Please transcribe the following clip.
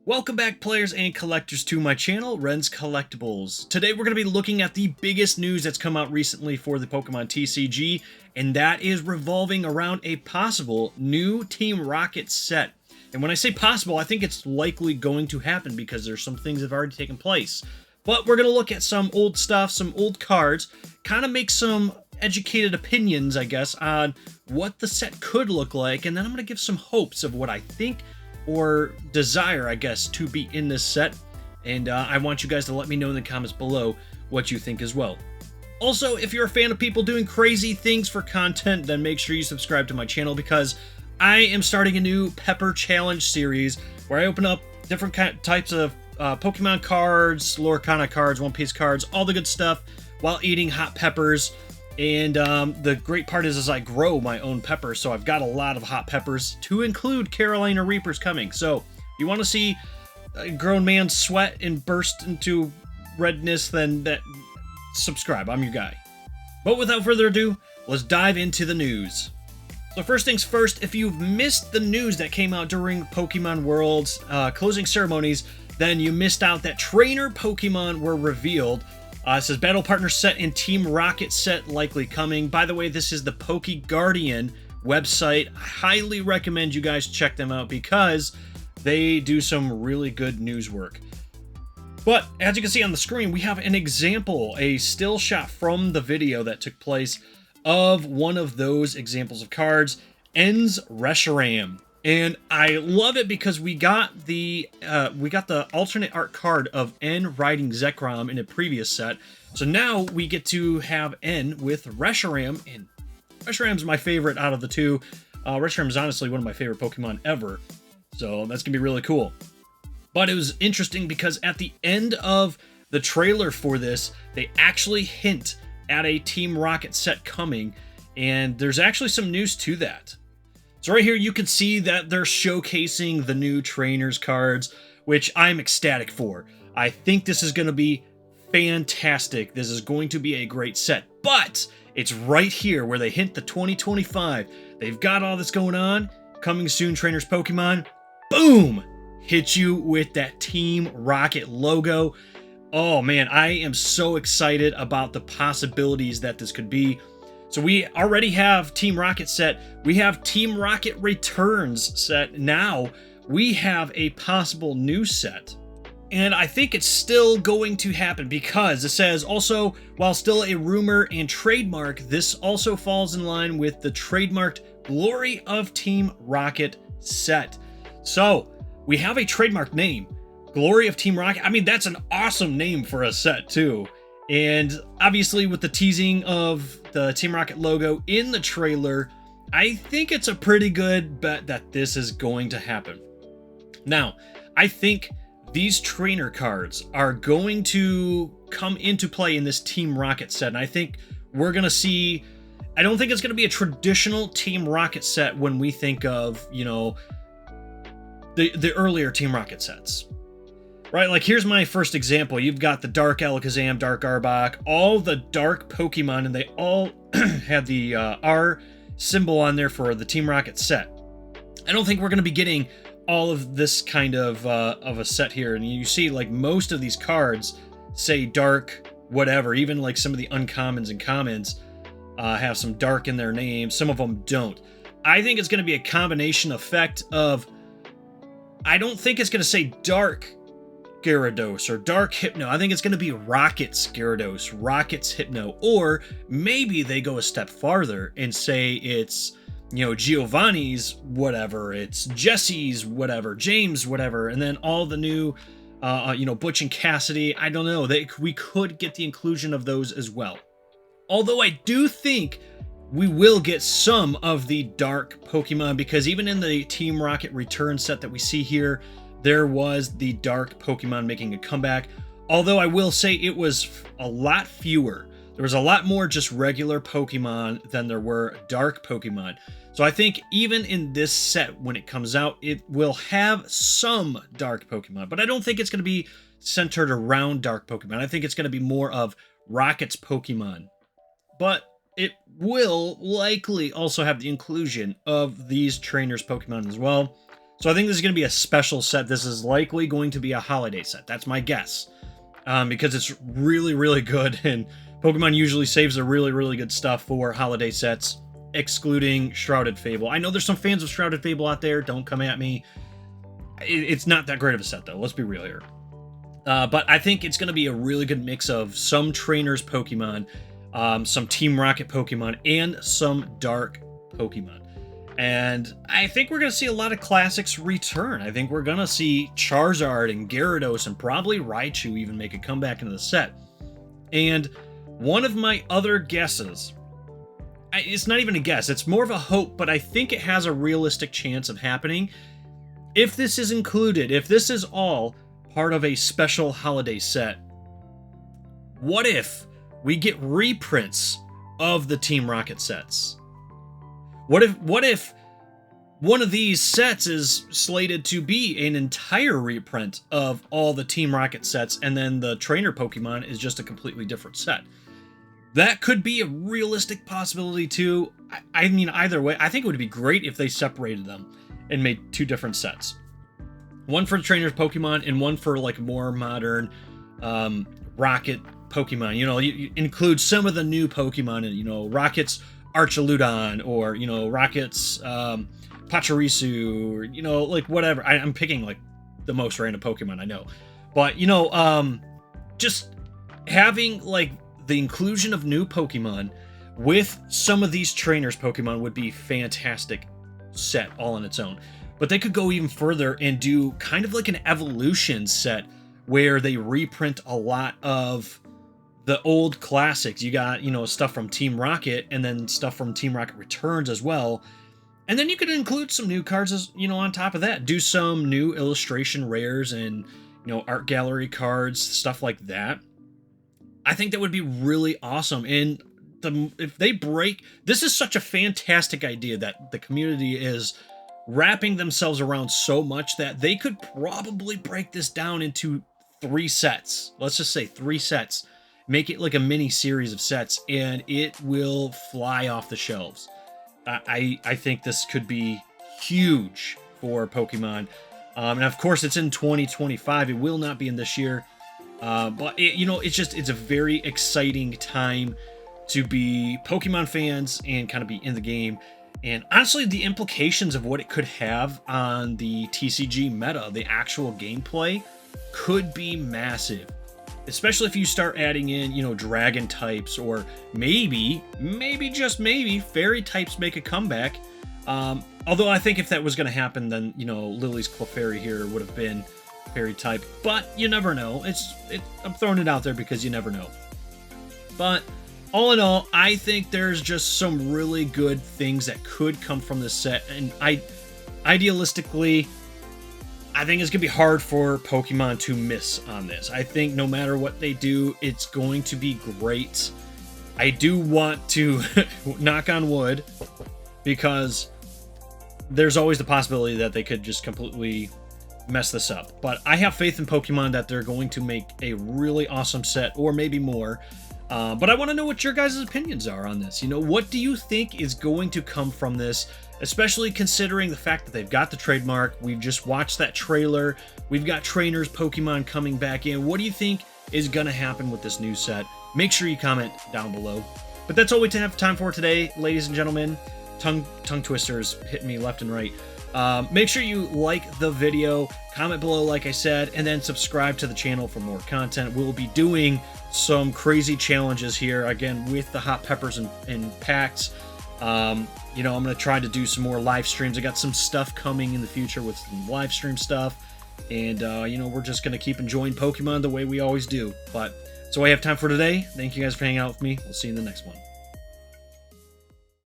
Welcome back, players and collectors, to my channel, Ren's Collectibles. Today we're going to be looking at the biggest news that's come out recently for the Pokemon TCG, and that is revolving around a possible new Team Rocket set. And when I say possible, I think it's likely going to happen because there's some things that have already taken place. But we're going to look at some old stuff, some old cards, kind of make some educated opinions, I guess, on what the set could look like, and then I'm going to give some hopes of what I think or desire, I guess, to be in this set. And I want you guys to let me know in the comments below what you think as well. Also, if you're a fan of people doing crazy things for content, then make sure you subscribe to my channel because I am starting a new Pepper Challenge series where I open up different types of Pokemon cards, Lorcana cards, One Piece cards, all the good stuff while eating hot peppers. And the great part is I grow my own peppers, so I've got a lot of hot peppers to include Carolina Reapers coming. So if you want to see a grown man sweat and burst into redness, then subscribe. I'm your guy. But without further ado, let's dive into the news. So first things first, if you've missed the news that came out during Pokemon World's closing ceremonies, then you missed out that trainer Pokemon were revealed. It says Battle Partner set and Team Rocket set likely coming. By the way, this is the Poke Guardian website. I highly recommend you guys check them out because they do some really good news work. But as you can see on the screen, we have an example, a still shot from the video that took place of one of those examples of cards, N's Reshiram. And I love it because we got the alternate art card of N riding Zekrom in a previous set. So now we get to have N with Reshiram, and Reshiram's my favorite out of the two. Reshiram's honestly one of my favorite Pokemon ever, so that's gonna be really cool. But it was interesting because at the end of the trailer for this, they actually hint at a Team Rocket set coming, and there's actually some news to that. So right here, you can see that they're showcasing the new trainers cards, which I'm ecstatic for. I think this is going to be fantastic. This is going to be a great set, but it's right here where they hint the 2025. They've got all this going on. Coming soon, trainers Pokemon. Boom! Hit you with that Team Rocket logo. Oh man, I am so excited about the possibilities that this could be. So we already have Team Rocket set. We have Team Rocket Returns set. Now we have a possible new set. And I think it's still going to happen because it says also, while still a rumor and trademark, this also falls in line with the trademarked Glory of Team Rocket set. So we have a trademark name, Glory of Team Rocket. I mean, that's an awesome name for a set too. And obviously with the teasing of the Team Rocket logo in the trailer, I think it's a pretty good bet that this is going to happen. Now, I think these trainer cards are going to come into play in this Team Rocket set. And I think we're going to see, I don't think it's going to be a traditional Team Rocket set when we think of, you know, the earlier Team Rocket sets. Right, like here's my first example. You've got the Dark Alakazam, Dark Arbok, all the dark Pokemon, and they all have the R symbol on there for the Team Rocket set. I don't think we're going to be getting all of this kind of a set here. And you see, like, most of these cards say dark whatever. Even like some of the uncommons and commons have some dark in their name. Some of them don't. I think it's going to be a combination effect of, I don't think it's going to say dark Gyarados or Dark Hypno. I think it's going to be Rocket's Gyarados, Rocket's Hypno, or maybe they go a step farther and say it's, you know, Giovanni's whatever, it's Jesse's whatever, James whatever, and then all the new, you know, Butch and Cassidy. I don't know. We could get the inclusion of those as well. Although I do think we will get some of the dark Pokemon because even in the Team Rocket Return set that we see here, there was the dark Pokemon making a comeback, although I will say it was a lot fewer. There was a lot more just regular Pokemon than there were dark Pokemon. So I think even in this set, when it comes out, it will have some dark Pokemon, but I don't think it's going to be centered around dark Pokemon. I think it's going to be more of Rocket's Pokemon. But it will likely also have the inclusion of these trainers Pokemon as well. So I think this is going to be a special set. This is likely going to be a holiday set. That's my guess. Because it's really, really good, and Pokemon usually saves the really, really good stuff for holiday sets, excluding Shrouded Fable. I know there's some fans of Shrouded Fable out there. Don't come at me. It's not that great of a set, though. Let's be real here. But I think it's going to be a really good mix of some trainers Pokemon, some Team Rocket Pokemon, and some Dark Pokemon. And I think we're going to see a lot of classics return. I think we're going to see Charizard and Gyarados and probably Raichu even make a comeback into the set. And one of my other guesses, it's not even a guess, it's more of a hope, but I think it has a realistic chance of happening. If this is included, if this is all part of a special holiday set, what if we get reprints of the Team Rocket sets? What if one of these sets is slated to be an entire reprint of all the Team Rocket sets, and then the trainer Pokemon is just a completely different set? That could be a realistic possibility too. I mean, either way, I think it would be great if they separated them and made two different sets. One for trainers Pokemon and one for like more modern Rocket Pokemon. You know, you include some of the new Pokemon in, you know, Rocket's Archaludon, or, you know, Rocket's Pachirisu, or, you know, like whatever. I'm picking like the most random Pokemon I know. But, you know, just having like the inclusion of new Pokemon with some of these trainers Pokemon would be fantastic set all on its own. But they could go even further and do kind of like an evolution set where they reprint a lot of the old classics. You got, you know, stuff from Team Rocket and then stuff from Team Rocket Returns as well. And then you could include some new cards, as, you know, on top of that. Do some new illustration rares and, you know, art gallery cards, stuff like that. I think that would be really awesome. And if they break, this is such a fantastic idea that the community is wrapping themselves around so much that they could probably break this down into 3 sets. Let's just say 3 sets. Make it like a mini series of sets, and it will fly off the shelves. I think this could be huge for Pokemon. And of course, it's in 2025. It will not be in this year. But you know, it's a very exciting time to be Pokemon fans and kind of be in the game. And honestly, the implications of what it could have on the TCG meta, the actual gameplay, could be massive. Especially if you start adding in, you know, dragon types, or maybe just maybe fairy types make a comeback. Although I think if that was going to happen, then, you know, Lily's Clefairy here would have been fairy type. But you never know. I'm throwing it out there because you never know. But all in all, I think there's just some really good things that could come from this set. And idealistically, I think it's going to be hard for Pokemon to miss on this. I think no matter what they do, it's going to be great. I do want to knock on wood, because there's always the possibility that they could just completely mess this up. But I have faith in Pokemon that they're going to make a really awesome set, or maybe more. But I want to know what your guys' opinions are on this. You know, what do you think is going to come from this? Especially considering the fact that they've got the trademark. We've just watched that trailer. We've got trainers Pokemon coming back in. What do you think is going to happen with this new set? Make sure you comment down below. But that's all we have time for today, ladies and gentlemen. Tongue twisters hitting me left and right. Make sure you like the video, comment below like I said, and then subscribe to the channel for more content. We'll be doing some crazy challenges here, again, with the hot peppers and packs. You know, I'm going to try to do some more live streams. I got some stuff coming in the future with some live stream stuff. And, you know, we're just going to keep enjoying Pokemon the way we always do. But that's all I have time for today. Thank you guys for hanging out with me. We'll see you in the next one.